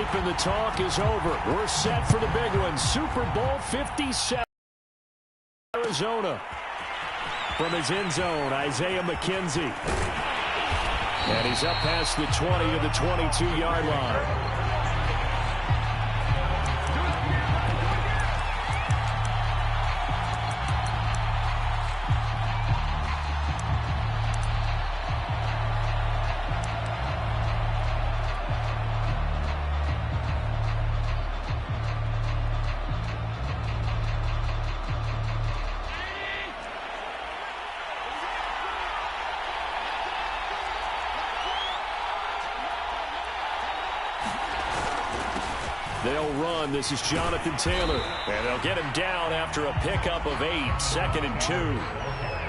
hype and the talk is over. We're set for the big one. Super Bowl 57. Arizona. From his end zone, Isaiah McKenzie. And he's up past the 20 to the 22-yard line. They'll run. This is Jonathan Taylor. And they'll get him down after a pickup of 8. 2nd and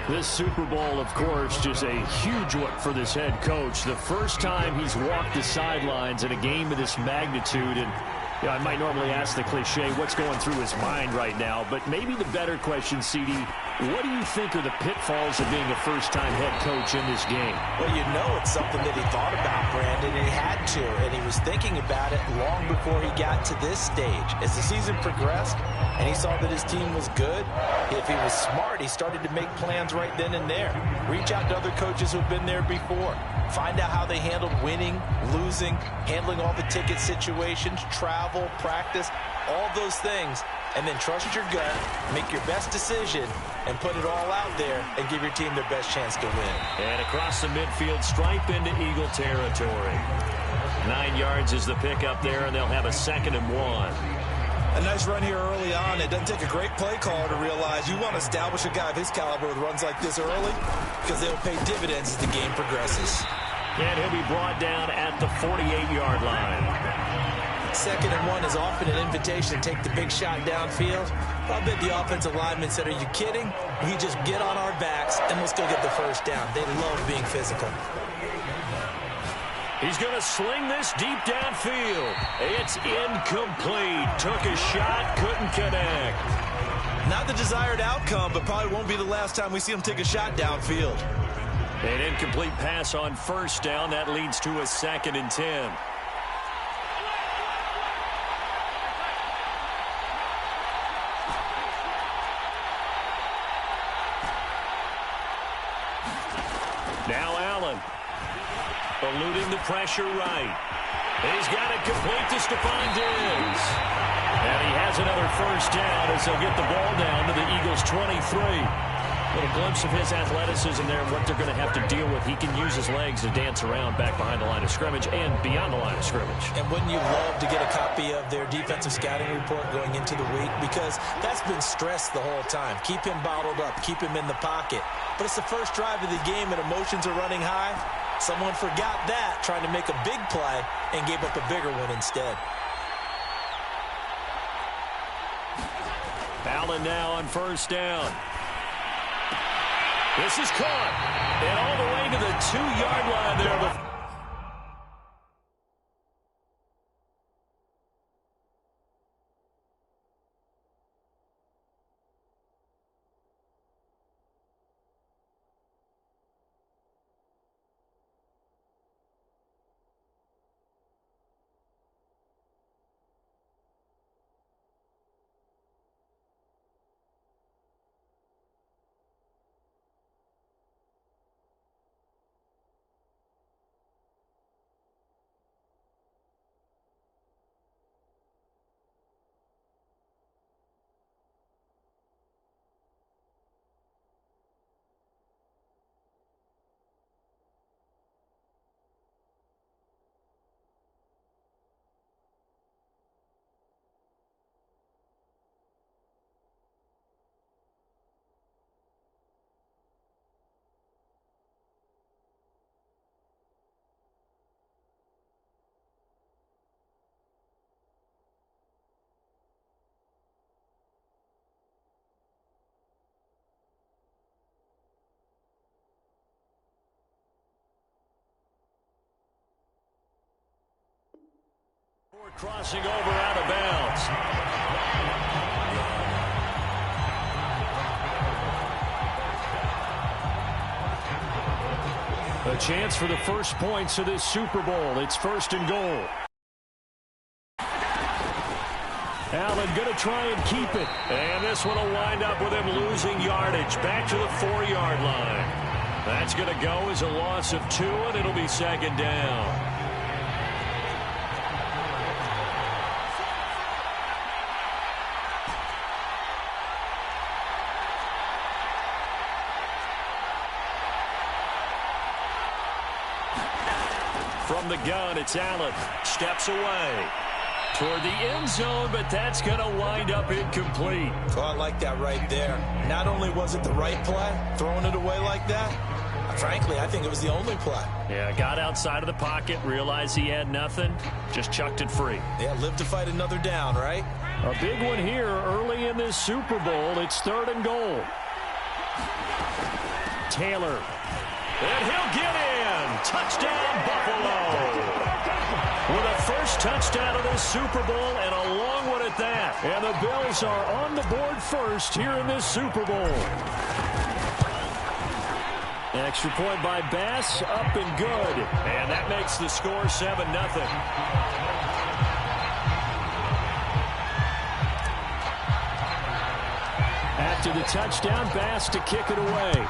2. This Super Bowl, of course, just a huge one for this head coach. The first time he's walked the sidelines in a game of this magnitude. And I might normally ask the cliche, what's going through his mind right now? But maybe the better question, CD, what do you think are the pitfalls of being a first-time head coach in this game? Well, you know it's something that he thought about, Brandon, and he had to, and he was thinking about it long before he got to this stage. As the season progressed and he saw that his team was good, if he was smart, he started to make plans right then and there. Reach out to other coaches who've been there before. Find out how they handled winning, losing, handling all the ticket situations, travel, practice, all those things. And then trust your gut, make your best decision, and put it all out there and give your team their best chance to win. And across the midfield stripe into Eagle territory. 9 yards is the pickup there, and they'll have a 2nd and 1. A nice run here early on. It doesn't take a great play caller to realize you want to establish a guy of his caliber with runs like this early because they'll pay dividends as the game progresses. And he'll be brought down at the 48-yard line. 2nd and 1 is often an invitation to take the big shot downfield. I bet the offensive lineman said, are you kidding? We just get on our backs and let's go get the first down. They love being physical. He's going to sling this deep downfield. It's incomplete. Took a shot, couldn't connect. Not the desired outcome, but probably won't be the last time we see him take a shot downfield. An incomplete pass on first down. That leads to a 2nd and 10. Now Allen. Eluding the pressure right. He's got it complete to Stephon Diggs. And he has another first down as they'll get the ball down to the Eagles' 23. Little glimpse of his athleticism there and what they're going to have to deal with. He can use his legs to dance around back behind the line of scrimmage and beyond the line of scrimmage. And wouldn't you love to get a copy of their defensive scouting report going into the week? Because that's been stressed the whole time. Keep him bottled up. Keep him in the pocket. But it's the first drive of the game and emotions are running high. Someone forgot that, trying to make a big play, and gave up a bigger one instead. Allen now on first down. This is caught. And all the way to the 2-yard line there. Crossing over out of bounds. A chance for the first points of this Super Bowl. It's 1st and goal. Allen going to try and keep it. And this one will wind up with him losing yardage. Back to the 4-yard line. That's going to go as a loss of 2, and it'll be second down. From the gun, it's Allen. Steps away toward the end zone, but that's going to wind up incomplete. Oh, I like that right there. Not only was it the right play, throwing it away like that, frankly, I think it was the only play. Yeah, got outside of the pocket, realized he had nothing, just chucked it free. Yeah, live to fight another down, right? A big one here early in this Super Bowl. It's 3rd and goal. Taylor. And he'll get in. Touchdown, Buffalo. With a first touchdown of this Super Bowl and a long one at that. And the Bills are on the board first here in this Super Bowl. Extra point by Bass, up and good. And that makes the score 7-0. After the touchdown, Bass to kick it away.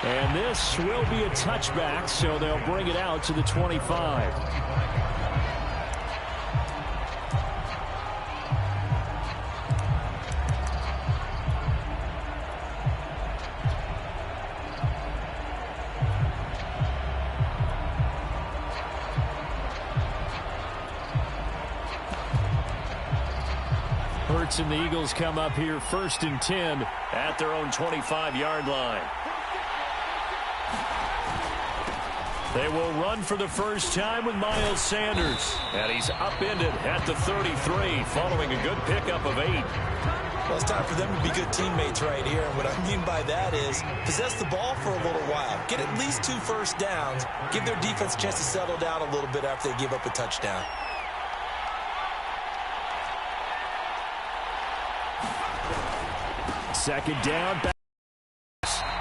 And this will be a touchback, so they'll bring it out to the 25. Hurts and the Eagles come up here 1st and 10 at their own 25-yard line. They will run for the first time with Miles Sanders. And he's upended at the 33 following a good pickup of 8. Well, it's time for them to be good teammates right here. And what I mean by that is possess the ball for a little while. Get at least 2 first downs. Give their defense a chance to settle down a little bit after they give up a touchdown. Second down.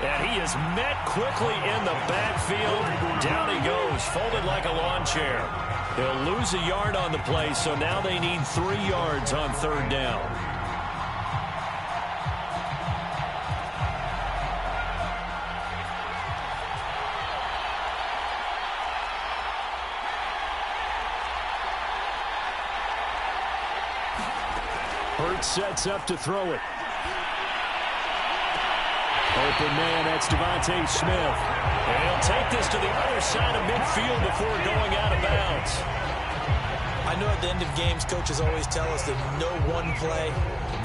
And he is met quickly in the backfield. Down he goes, folded like a lawn chair. He'll lose a yard on the play, so now they need 3 yards on 3rd down. Hurts sets up to throw it. Open man, that's Devontae Smith. And he'll take this to the other side of midfield before going out of bounds. I know at the end of games, coaches always tell us that no one play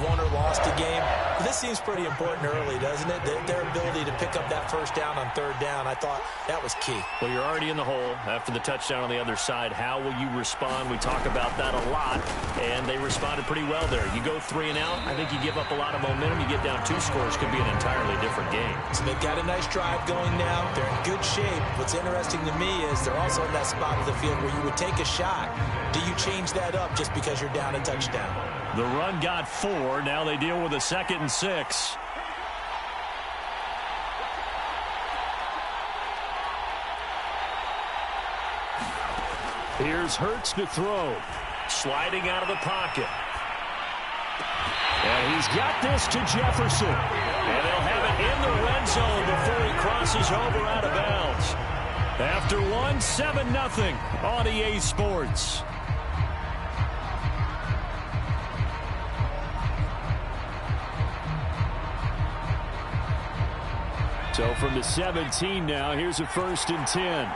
won or lost a game. But this seems pretty important early, doesn't it? Their ability to pick up that first down on 3rd down, I thought that was key. Well, you're already in the hole after the touchdown on the other side. How will you respond? We talk about that a lot, and they responded pretty well there. You go 3 and out, I think you give up a lot of momentum. You get down 2 scores, could be an entirely different game. So they've got a nice drive going now. They're in good shape. What's interesting to me is they're also in that spot of the field where you would take a shot. Do you change that up just because you're down a touchdown? The run got 4. Now they deal with a 2nd and 6. Here's Hurts to throw. Sliding out of the pocket. And he's got this to Jefferson. And they'll have it in the red zone before he crosses over out of bounds. After 1, 7-0 on EA Sports. So from the 17 now, here's a 1st and 10.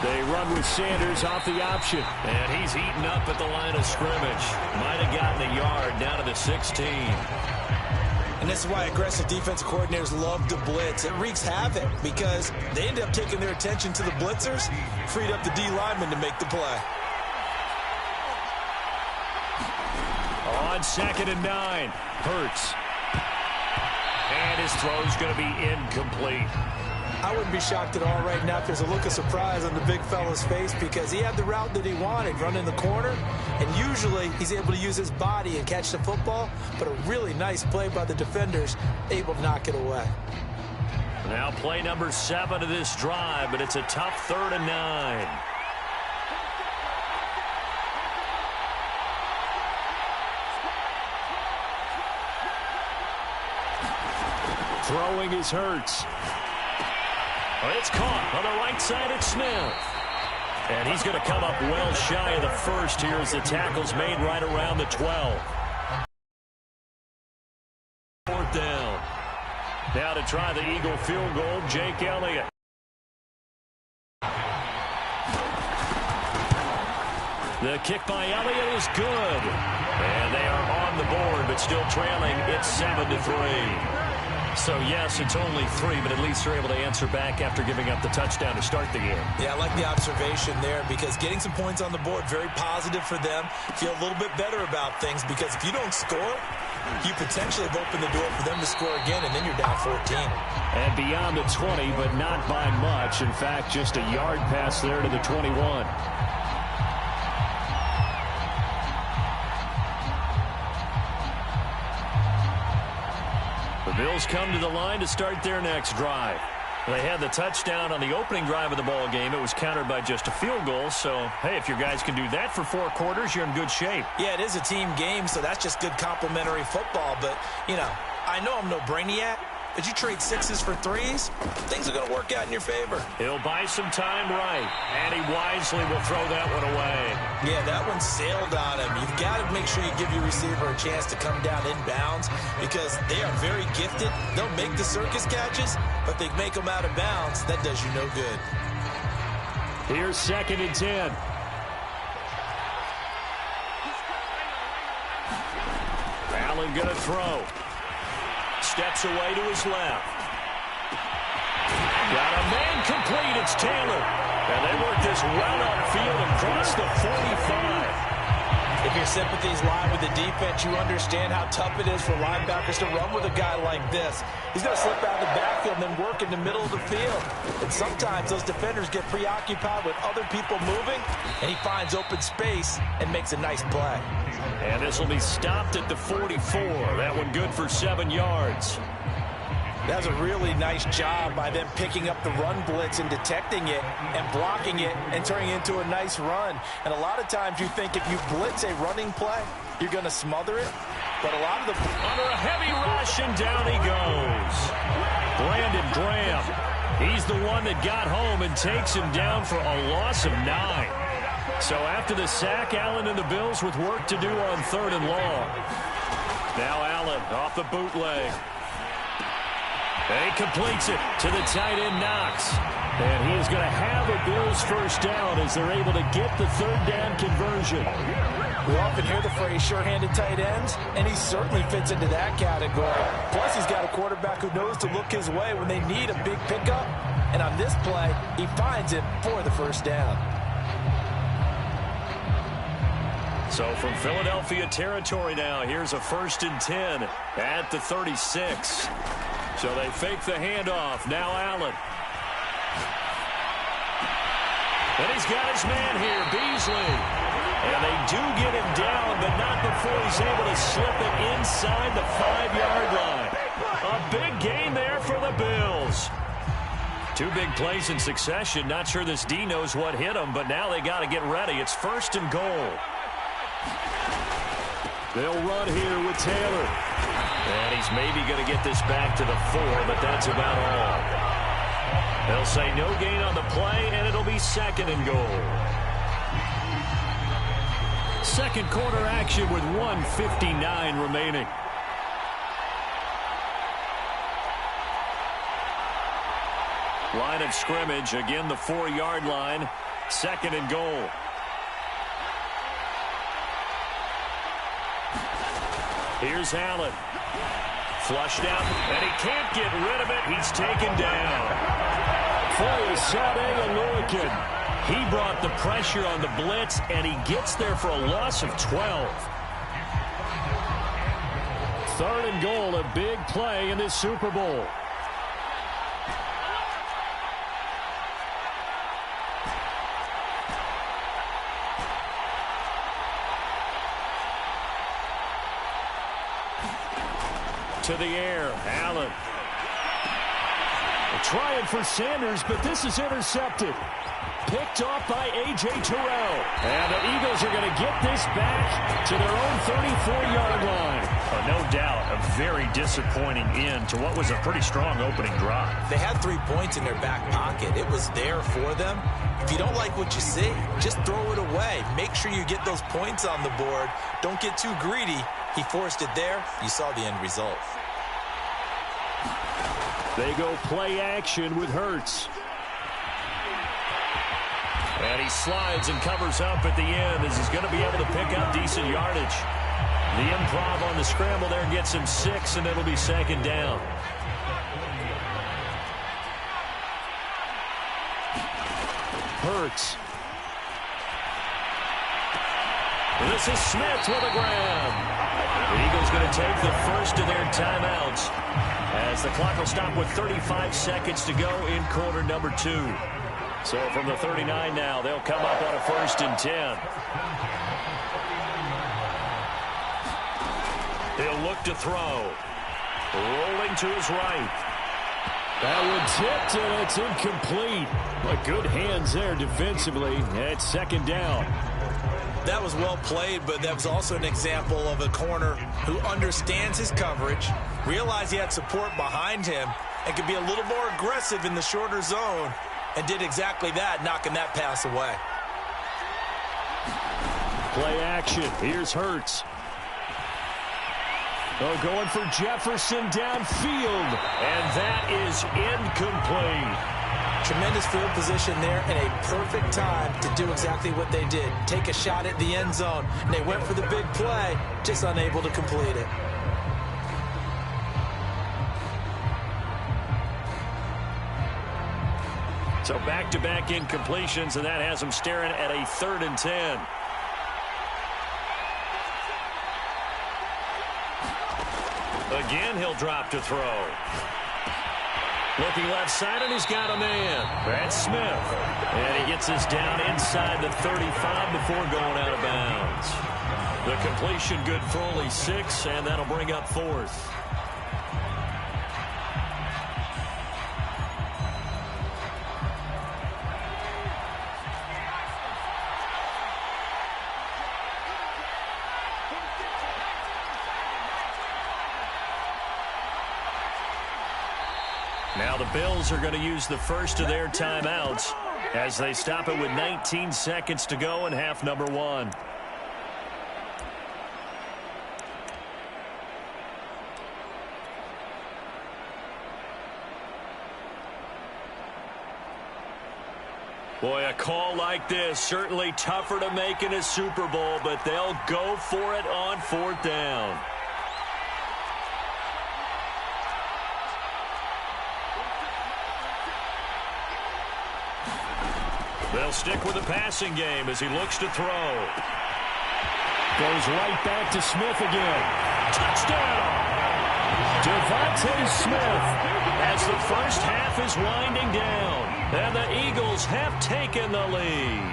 They run with Sanders off the option. And he's eaten up at the line of scrimmage. Might have gotten a yard down to the 16. And this is why aggressive defensive coordinators love to blitz. It wreaks havoc because they end up taking their attention to the blitzers, freed up the D lineman to make the play. On 2nd and 9, Hurts. And his throw's going to be incomplete. I wouldn't be shocked at all right now if there's a look of surprise on the big fella's face because he had the route that he wanted, running the corner, and usually he's able to use his body and catch the football, but a really nice play by the defenders, able to knock it away. Now play number 7 of this drive, but it's a tough 3rd and 9. Throwing is Hurts. It's caught on the right side at Smith. And he's going to come up well shy of the first here as the tackle's made right around the 12. 4th down. Now to try the Eagle field goal, Jake Elliott. The kick by Elliott is good. And they are on the board, but still trailing. It's 7-3. So, yes, it's only 3, but at least they're able to answer back after giving up the touchdown to start the game. Yeah, I like the observation there because getting some points on the board, very positive for them. Feel a little bit better about things because if you don't score, you potentially have opened the door for them to score again, and then you're down 14. And beyond the 20, but not by much. In fact, just a yard pass there to the 21. The Bills come to the line to start their next drive. They had the touchdown on the opening drive of the ball game. It was countered by just a field goal. So, hey, if your guys can do that for 4 quarters, you're in good shape. Yeah, it is a team game, so that's just good complimentary football. But, you know, I know I'm no brainiac, but you trade 6s for 3s, things are going to work out in your favor. He'll buy some time right, and he wisely will throw that one away. Yeah, that one sailed on him. You've got to make sure you give your receiver a chance to come down inbounds because they are very gifted. They'll make the circus catches, but they make them out of bounds. That does you no good. Here's 2nd and 10. Allen going to throw. Steps away to his left. Got a man complete. It's Taylor. And they work this well upfield and cross the 45. If your sympathies lie with the defense, you understand how tough it is for linebackers to run with a guy like this. He's going to slip out of the backfield and then work in the middle of the field. And sometimes those defenders get preoccupied with other people moving, and he finds open space and makes a nice play. And this will be stopped at the 44. That one good for 7 yards. That was a really nice job by them picking up the run blitz and detecting it and blocking it and turning it into a nice run. And a lot of times you think if you blitz a running play, you're going to smother it. But a lot of the... Under a heavy rush, and down he goes. Brandon Graham. He's the one that got home and takes him down for a loss of 9. So after the sack, Allen and the Bills with work to do on 3rd and long. Now Allen off the bootleg. And he completes it to the tight end, Knox. And he is going to have a Bills first down as they're able to get the 3rd down conversion. We often hear the phrase sure-handed tight ends, and he certainly fits into that category. Plus, he's got a quarterback who knows to look his way when they need a big pickup. And on this play, he finds it for the first down. So from Philadelphia territory now, here's a 1st and 10 at the 36. So they fake the handoff. Now Allen. And he's got his man here, Beasley. And they do get him down, but not before he's able to slip it inside the 5-yard line. A big gain there for the Bills. 2 big plays in succession. Not sure this D knows what hit him, but now they got to get ready. It's 1st and goal. They'll run here with Taylor. And he's maybe going to get this back to the 4, but that's about all. They'll say no gain on the play, and it'll be 2nd and goal. 2nd quarter action with 1:59 remaining. Line of scrimmage, again the 4-yard line, 2nd and goal. Here's Allen. Flushed out, and he can't get rid of it. He's taken down. For Sade Oluwakin. He brought the pressure on the blitz, and he gets there for a loss of 12. 3rd and goal, a big play in this Super Bowl. To the air, Allen. Trying for Sanders, but this is intercepted. Picked off by A.J. Terrell. And the Eagles are going to get this back to their own 34-yard line. No doubt a very disappointing end to what was a pretty strong opening drive. They had 3 points in their back pocket. It was there for them. If you don't like what you see, just throw it away. Make sure you get those points on the board. Don't get too greedy. He forced it there. You saw the end result. They go play action with Hurts. And he slides and covers up at the end as he's going to be able to pick up decent yardage. The improv on the scramble there gets him 6, and it'll be second down. Hurts. This is Smith with a grab. The Eagles going to take the first of their timeouts as the clock will stop with 35 seconds to go in quarter number 2. So from the 39 now, they'll come up on a 1st and 10. He'll look to throw. Rolling to his right. That one tipped, and it's incomplete. But good hands there defensively. It's second down. That was well played, but that was also an example of a corner who understands his coverage, realized he had support behind him, and could be a little more aggressive in the shorter zone, and did exactly that, knocking that pass away. Play action. Here's Hurts. Oh, going for Jefferson downfield. And that is incomplete. Tremendous field position there and a perfect time to do exactly what they did. Take a shot at the end zone. And they went for the big play, just unable to complete it. So back-to-back incompletions, and that has them staring at a 3rd and 10. Again, he'll drop to throw. Looking left side, and he's got a man. That's Smith. And he gets us down inside the 35 before going out of bounds. The completion good for only 6, and that'll bring up 4th. Now the Bills are going to use the first of their timeouts as they stop it with 19 seconds to go in half number 1. Boy, a call like this, certainly tougher to make in a Super Bowl, but they'll go for it on 4th down. They'll stick with the passing game as he looks to throw. Goes right back to Smith again. Touchdown! Devontae Smith as the first half is winding down. And the Eagles have taken the lead.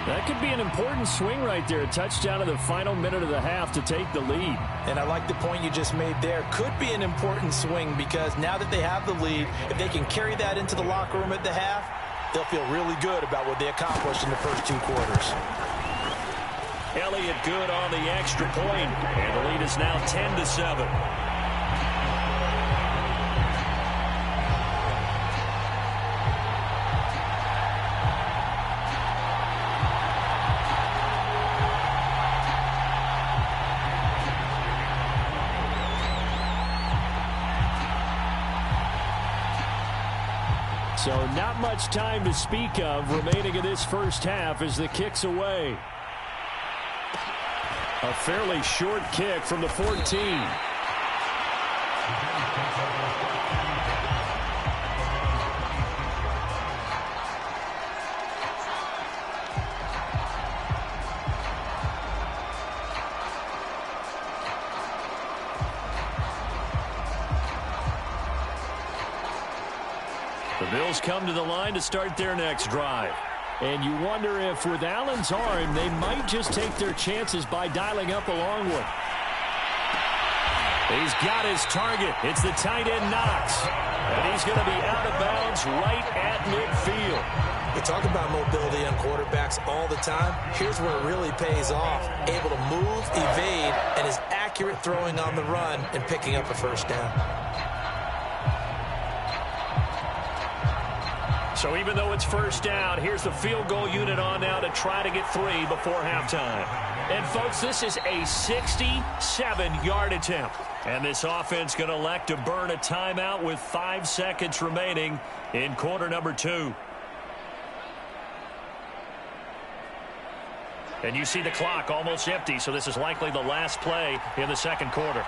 That could be an important swing right there. A touchdown in the final minute of the half to take the lead. And I like the point you just made there. Could be an important swing because now that they have the lead, if they can carry that into the locker room at the half, they'll feel really good about what they accomplished in the first 2 quarters. Elliott good on the extra point, and the lead is now 10-7. So not much time to speak of remaining in this first half as the kick's away. A fairly short kick from the 14. The Bills come to the line to start their next drive. And you wonder if with Allen's arm, they might just take their chances by dialing up a long one. He's got his target. It's the tight end Knox. And he's going to be out of bounds right at midfield. We talk about mobility on quarterbacks all the time. Here's where it really pays off. Able to move, evade, and is accurate throwing on the run and picking up a first down. So even though it's first down, here's the field goal unit on now to try to get 3 before halftime. And, folks, this is a 67-yard attempt. And this offense going to elect to burn a timeout with 5 seconds remaining in quarter number 2. And you see the clock almost empty, so this is likely the last play in the second quarter.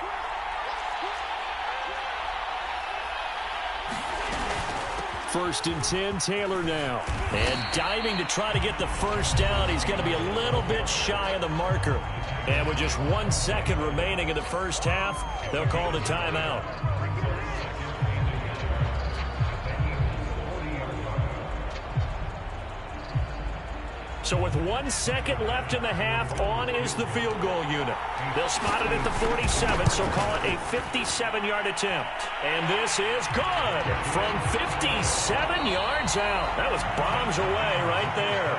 First and 10, Taylor now. And diving to try to get the first down. He's going to be a little bit shy of the marker. And with just 1 second remaining in the first half, they'll call the timeout. So with 1 second left in the half, on is the field goal unit. They'll spot it at the 47, so call it a 57-yard attempt. And this is good from 57 yards out. That was bombs away right there.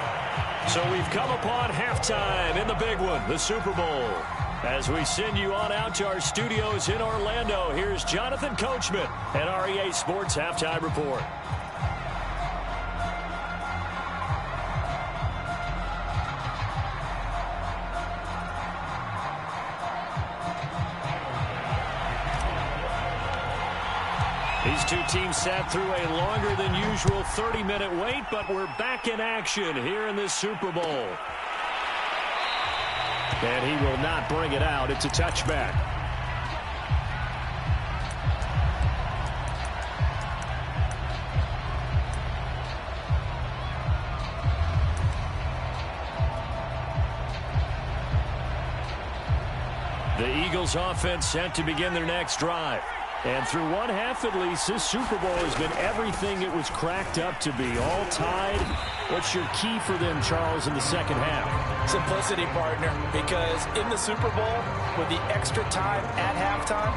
So we've come upon halftime in the big one, the Super Bowl. As we send you on out to our studios in Orlando, here's Jonathan Coachman at REA Sports Halftime Report. These two teams sat through a longer than usual 30-minute wait, but we're back in action here in this Super Bowl. And he will not bring it out. It's a touchback. The Eagles offense set to begin their next drive. And through one half at least, this Super Bowl has been everything it was cracked up to be. All tied. What's your key for them, Charles, in the second half? Simplicity, partner, because in the Super Bowl, with the extra time at halftime,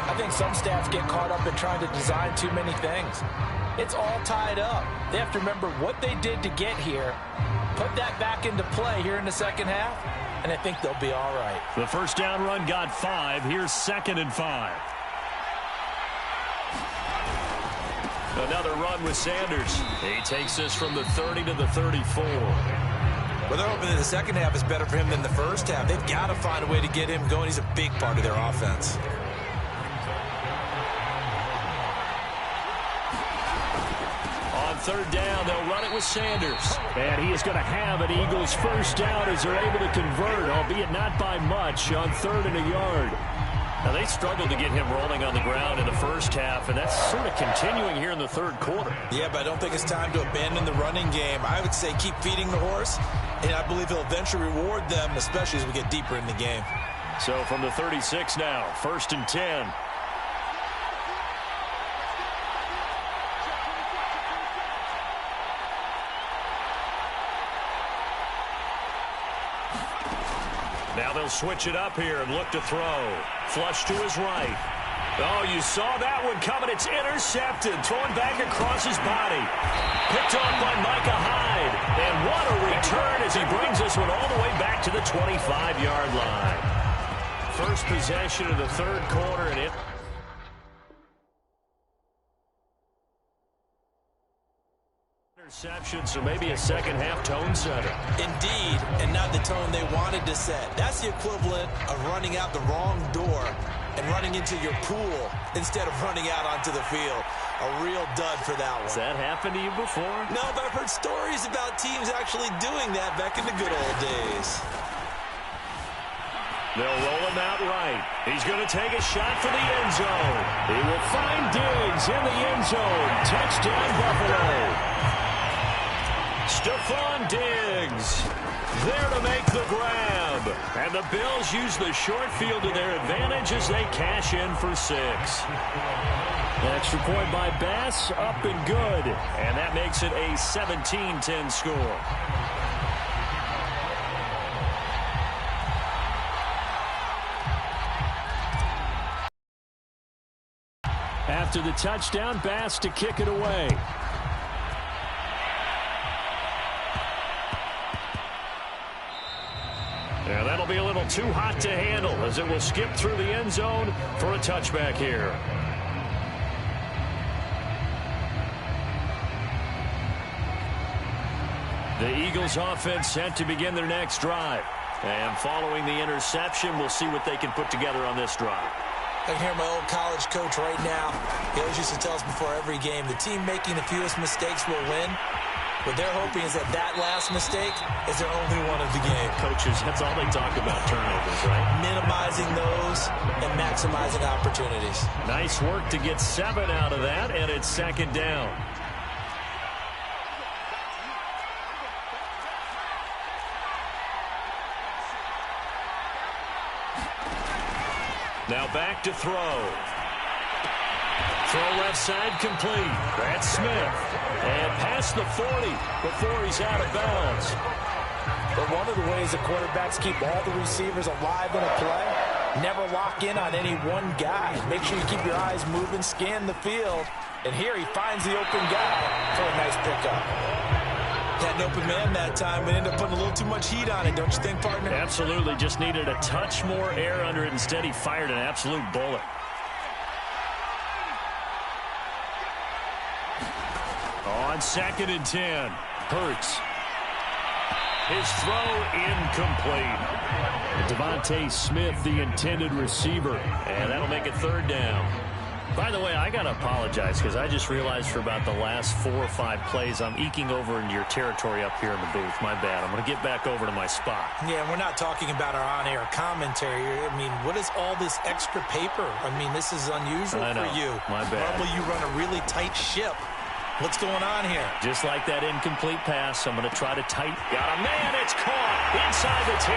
I think some staffs get caught up in trying to design too many things. It's all tied up. They have to remember what they did to get here, put that back into play here in the second half, and I think they'll be all right. The first down run got 5. Here's 2nd and 5. Another run with Sanders. He takes this from the 30 to the 34. Well, they're hoping that the second half is better for him than the first half. They've got to find a way to get him going. He's a big part of their offense. On third down, they'll run it with Sanders. And he is going to have an Eagles first down as they're able to convert, albeit not by much, on 3rd and a yard. Now, they struggled to get him rolling on the ground in the first half, and that's sort of continuing here in the third quarter. Yeah, but I don't think it's time to abandon the running game. I would say keep feeding the horse, and I believe he'll eventually reward them, especially as we get deeper in the game. So from the 36 now, 1st and 10. Now they'll switch it up here and look to throw. Flush to his right. Oh, you saw that one coming. It's intercepted. Thrown back across his body. Picked off by Micah Hyde. And what a return as he brings this one all the way back to the 25-yard line. First possession of the third quarter, and it... interception, so maybe a second half tone setter. Indeed, and not the tone they wanted to set. That's the equivalent of running out the wrong door and running into your pool instead of running out onto the field. A real dud for that one. Has that happened to you before? No, but I've heard stories about teams actually doing that back in the good old days. They'll roll him out right. He's going to take a shot for the end zone. He will find Diggs in the end zone. Touchdown, Buffalo. Stephon Diggs there to make the grab. And the Bills use the short field to their advantage as they cash in for 6. Extra point by Bass, up and good. And that makes it a 17-10 score. After the touchdown, Bass to kick it away. Yeah, that'll be a little too hot to handle as it will skip through the end zone for a touchback here. The Eagles offense set to begin their next drive. And following the interception, we'll see what they can put together on this drive. I can hear my old college coach right now. He always used to tell us before every game, the team making the fewest mistakes will win. What they're hoping is that that last mistake is their only one of the game. Coaches, that's all they talk about, turnovers, right? Minimizing those and maximizing opportunities. Nice work to get 7 out of that, and it's second down. Now back to throw. Throw left side complete. That's Smith. And past the 40 before he's out of bounds. But one of the ways the quarterbacks keep all the receivers alive in a play, never lock in on any one guy. Make sure you keep your eyes moving, scan the field. And here he finds the open guy for a nice pickup. Had an open man that time, but ended up putting a little too much heat on it, don't you think, partner? Absolutely. Just needed a touch more air under it. Instead, he fired an absolute bullet. On 2nd and 10, Hurts. His throw incomplete. Devontae Smith, the intended receiver. And that'll make it 3rd down. By the way, I got to apologize because I just realized for about the last 4 or 5 plays, I'm eking over into your territory up here in the booth. My bad. I'm going to get back over to my spot. Yeah, we're not talking about our on-air commentary. I mean, what is all this extra paper? I mean, this is unusual for you. My bad. Normally you run a really tight ship. What's going on here? Just like that incomplete pass, I'm going to try to tighten. Got a man. It's caught inside the 10.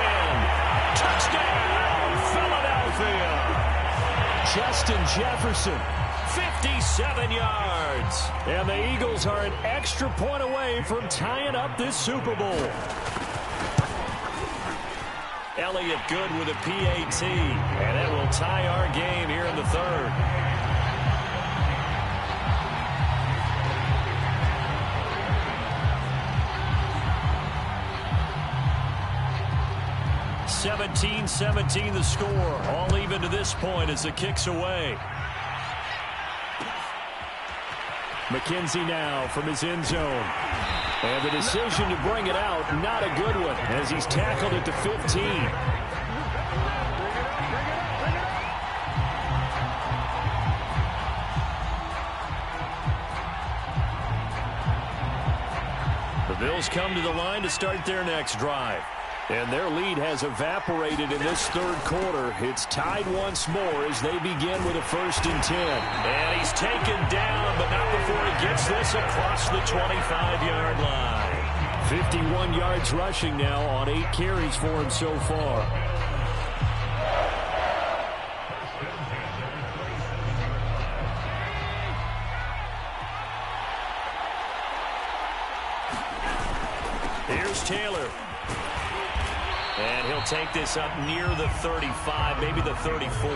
Touchdown, Philadelphia. Justin Jefferson. 57 yards. And the Eagles are an extra point away from tying up this Super Bowl. Elliott good with a PAT. And that will tie our game here in the 3rd. (17-17) the score. All even to this point as the kick's away. McKenzie now from his end zone. And the decision to bring it out, not a good one, as he's tackled at the 15. The Bills come to the line to start their next drive. And their lead has evaporated in this 3rd quarter. It's tied once more as they begin with a 1st and 10. And he's taken down, but not before he gets this across the 25-yard line. 51 yards rushing now on 8 carries for him so far. Here's Taylor. And he'll take this up near the 35, maybe the 34.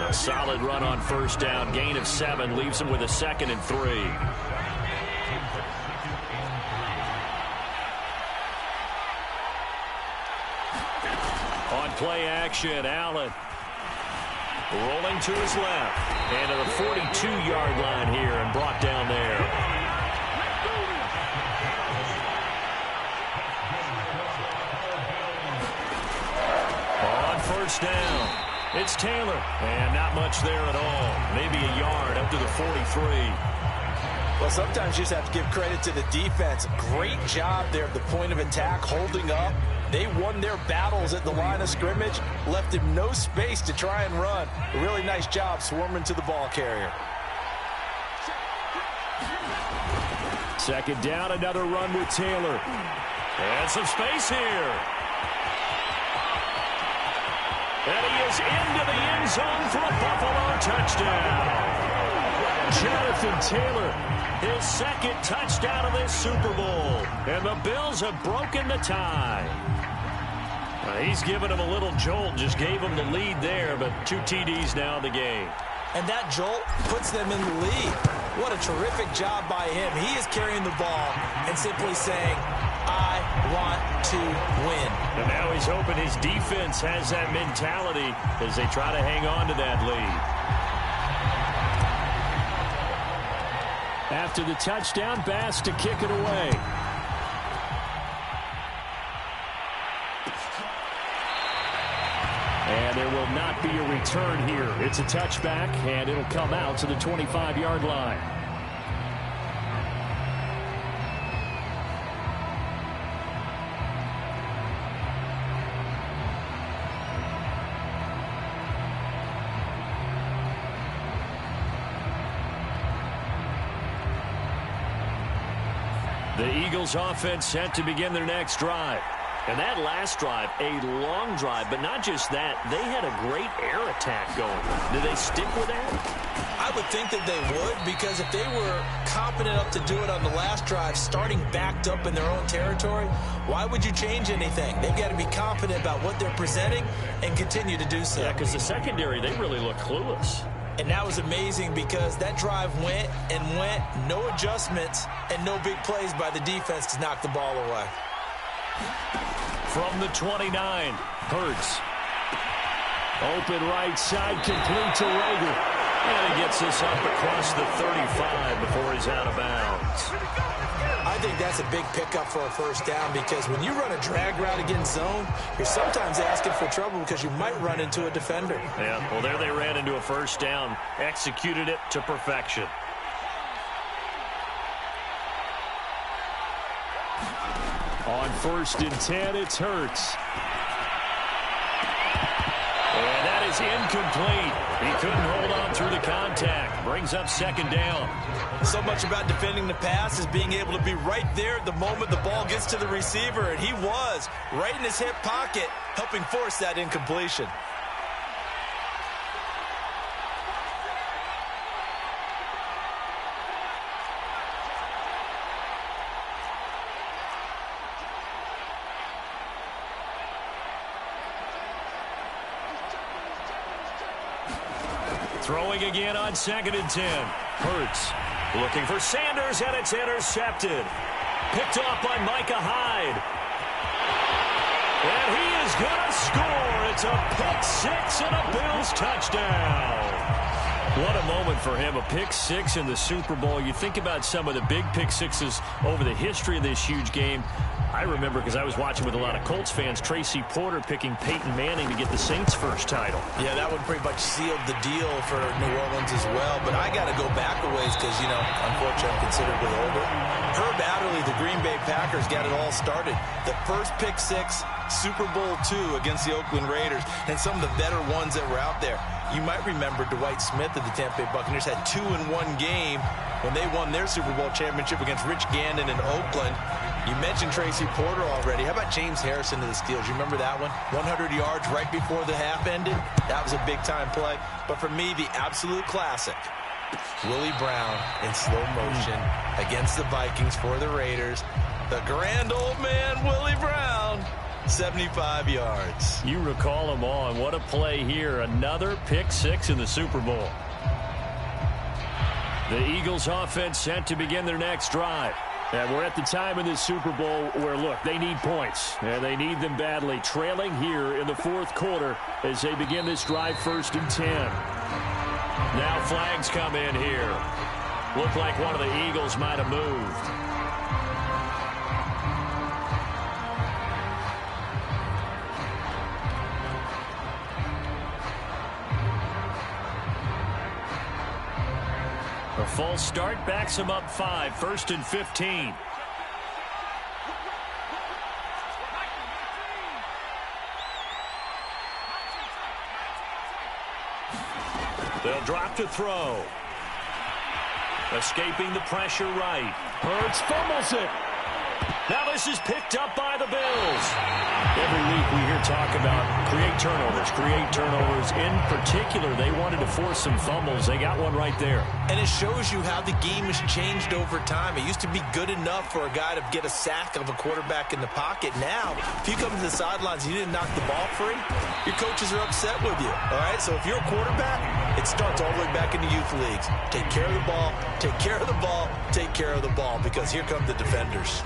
A solid run on 1st down. Gain of 7 leaves him with a 2nd and 3. On play action, Allen. Rolling to his left. And to the 42-yard line here and brought down there. First down. It's Taylor. And not much there at all. Maybe a yard up to the 43. Well, sometimes you just have to give credit to the defense. Great job there at the point of attack, holding up. They won their battles at the line of scrimmage, left him no space to try and run. A really nice job swarming to the ball carrier. 2nd down, another run with Taylor. And some space here. And he is into the end zone for a Buffalo touchdown. Jonathan Taylor, his 2nd touchdown of this Super Bowl. And the Bills have broken the tie. He's given him a little jolt, just gave him the lead there, but 2 TDs now in the game. and that jolt puts them in the lead. What a terrific job by him. He is carrying the ball and simply saying, I want to win. And now he's hoping his defense has that mentality as they try to hang on to that lead. After the touchdown, Bass to kick it away. And there will not be a return here. It's a touchback, and it'll come out to the 25-yard line. The Eagles offense set to begin their next drive. And that last drive, a long drive, but not just that, they had a great air attack going. Do they stick with that? I would think that they would, because if they were confident enough to do it on the last drive, starting backed up in their own territory, why would you change anything? They've got to be confident about what they're presenting and continue to do so. Yeah, because the secondary, they really look clueless. And that was amazing because that drive went and went, no adjustments, and no big plays by the defense to knock the ball away. From the 29, Hurts. Open right side, complete to Rager. And he gets this up across the 35 before he's out of bounds. I think that's a big pickup for a first down, because when you run a drag route against zone, you're sometimes asking for trouble because you might run into a defender. Yeah, well, there they ran into a first down, executed it to perfection. On 1st and 10, it's Hurts. And that is incomplete. He couldn't hold on through the contact. Brings up 2nd down. So much about defending the pass is being able to be right there at the moment the ball gets to the receiver, and he was right in his hip pocket, helping force that incompletion. Throwing again on 2nd and 10. Hurts looking for Sanders, and it's intercepted. Picked off by Micah Hyde. And he is going to score. It's a pick-6 and a Bills touchdown. What a moment for him, a pick-6 in the Super Bowl. You think about some of the big pick-6s over the history of this huge game. I remember, because I was watching with a lot of Colts fans, Tracy Porter picking Peyton Manning to get the Saints' first title. Yeah, that one pretty much sealed the deal for New Orleans as well. But I got to go back a ways because, you know, unfortunately, I'm considerably older. Herb Adderley, the Green Bay Packers, got it all started. The first pick-6, Super Bowl II against the Oakland Raiders, and some of the better ones that were out there. You might remember Dwight Smith of the Tampa Bay Buccaneers had 2 in one game when they won their Super Bowl championship against Rich Gannon in Oakland. You mentioned Tracy Porter already. How about James Harrison to the Steelers? You remember that one? 100 yards right before the half ended. That was a big-time play. But for me, the absolute classic, Willie Brown in slow motion against the Vikings for the Raiders. The grand old man, Willie Brown, 75 yards. You recall them all, and what a play here. Another pick-6 in the Super Bowl. The Eagles offense set to begin their next drive. And we're at the time in this Super Bowl where, look, they need points, and they need them badly. Trailing here in the 4th quarter as they begin this drive, 1st and 10. Now flags come in here. Looked like one of the Eagles might have moved. A false start backs him up 5, 1st and 15. They'll drop to throw. Escaping the pressure right. Hurts fumbles it. Now this is picked up by the Bills. Every week we hear talk about create turnovers. In particular, they wanted to force some fumbles. They got one right there. And it shows you how the game has changed over time. It used to be good enough for a guy to get a sack of a quarterback in the pocket. Now, if you come to the sidelines and you didn't knock the ball free, your coaches are upset with you. All right, so if you're a quarterback, It starts all the way back in the youth leagues. Take care of the ball, take care of the ball, take care of the ball, because here come the defenders.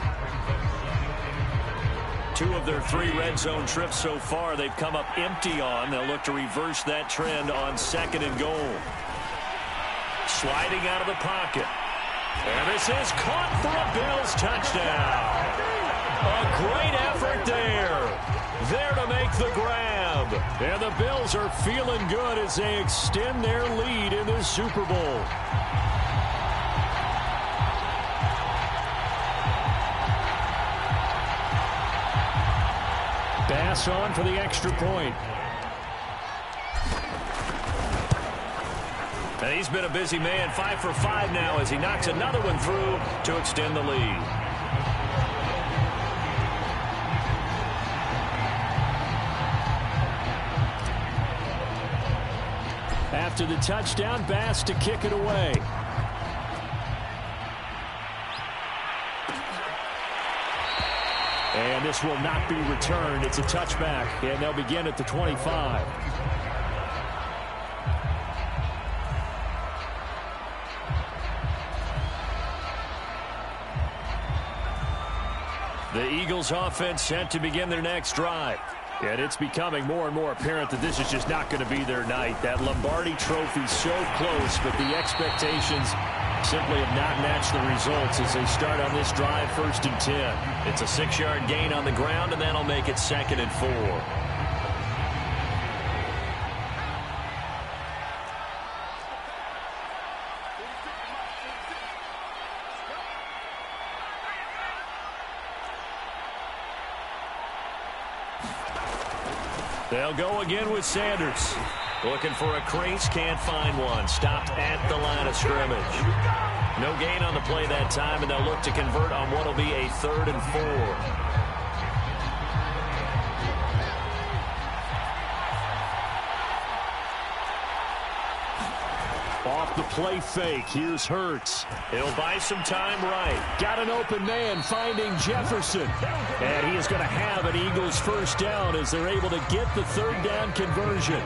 2 of their 3 red zone trips so far they've come up empty on. They'll look to reverse that trend on 2nd and goal. Sliding out of the pocket. And this is caught for a Bills touchdown. A great effort there. There to make the grab. And the Bills are feeling good as they extend their lead in this Super Bowl. Bass on for the extra point. And he's been a busy man, 5 for 5 now as he knocks another one through to extend the lead. After the touchdown, Bass to kick it away. And this will not be returned. It's a touchback, and they'll begin at the 25. The Eagles offense set to begin their next drive. And it's becoming more and more apparent that this is just not going to be their night. That Lombardi trophy so close, but the expectations simply have not matched the results as they start on this drive 1st and 10. It's a 6-yard gain on the ground, and that'll make it 2nd and 4. They'll go again with Sanders. Looking for a crease, can't find one. Stopped at the line of scrimmage. No gain on the play that time, and they'll look to convert on what will be a 3rd and 4. Off the play fake, here's Hurts. He'll buy some time right. Got an open man finding Jefferson. And he is going to have an Eagles 1st down as they're able to get the 3rd down conversion.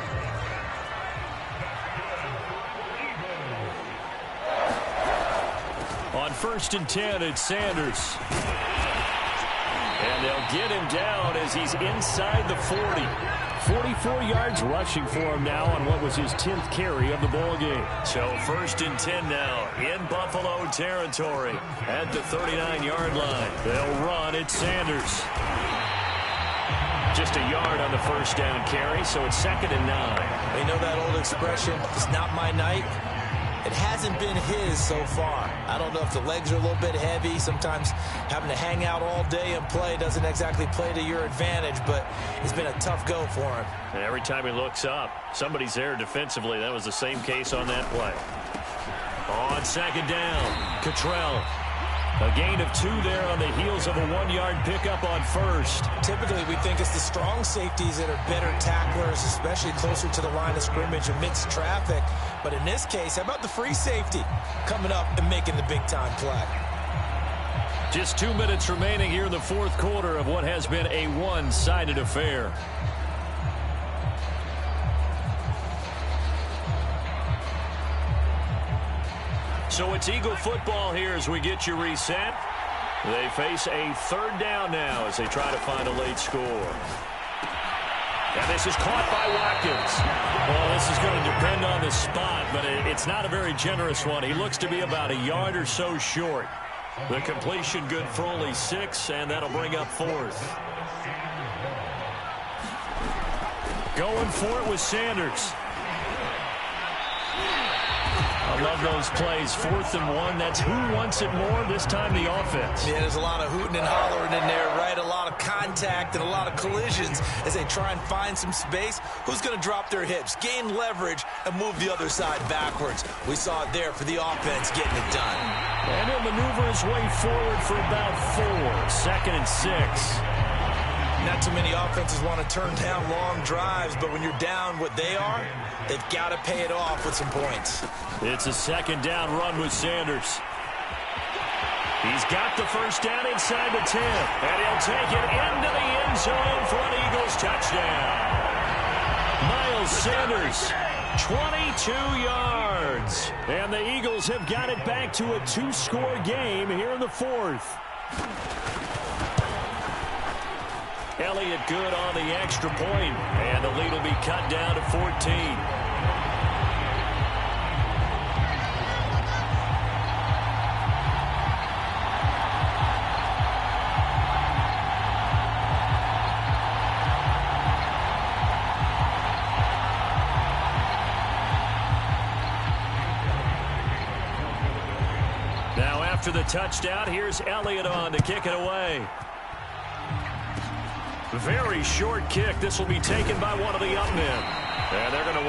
On 1st and 10, it's Sanders. And they'll get him down as he's inside the 40. 44 yards rushing for him now on what was his 10th carry of the ball game. So 1st and 10 now in Buffalo territory at the 39-yard line. They'll run. It's Sanders. Just a yard on the 1st down carry, so it's 2nd and 9. You know that old expression, it's not my night? It hasn't been his so far. I don't know if the legs are a little bit heavy. Sometimes having to hang out all day and play doesn't exactly play to your advantage, but it's been a tough go for him. And every time he looks up, somebody's there defensively. That was the same case on that play. On 2nd down, Cottrell. A gain of 2 there on the heels of a 1-yard pickup on 1st. Typically, we think it's the strong safeties that are better tacklers, especially closer to the line of scrimmage amidst traffic. But in this case, how about the free safety coming up and making the big-time play? Just 2 minutes remaining here in the 4th quarter of what has been a one-sided affair. So it's Eagle football here as we get you reset. They face a 3rd down now as they try to find a late score. And this is caught by Watkins. Well, this is going to depend on the spot, but it's not a very generous one. He looks to be about a yard or so short. The completion good for only 6, and that'll bring up 4th. Going for it with Sanders. I love those plays. 4th and 1. That's who wants it more. This time the offense. Yeah, there's a lot of hooting and hollering in there, right? A lot of contact and a lot of collisions as they try and find some space. Who's going to drop their hips, gain leverage, and move the other side backwards? We saw it there for the offense getting it done. And he'll maneuver his way forward for about 4. 2nd and 6. Not too many offenses want to turn down long drives, but when you're down what they are, they've got to pay it off with some points. It's a 2nd down run with Sanders. He's got the 1st down inside the 10, and he'll take it into the end zone for an Eagles touchdown. Miles Sanders 22 yards. And the Eagles have got it back to a 2-score game here in the fourth. Elliott good on the extra point, and the lead will be cut down to 14. Now after the touchdown, here's Elliott on to kick it away. Very short kick. This will be taken by one of the up men. And they're going to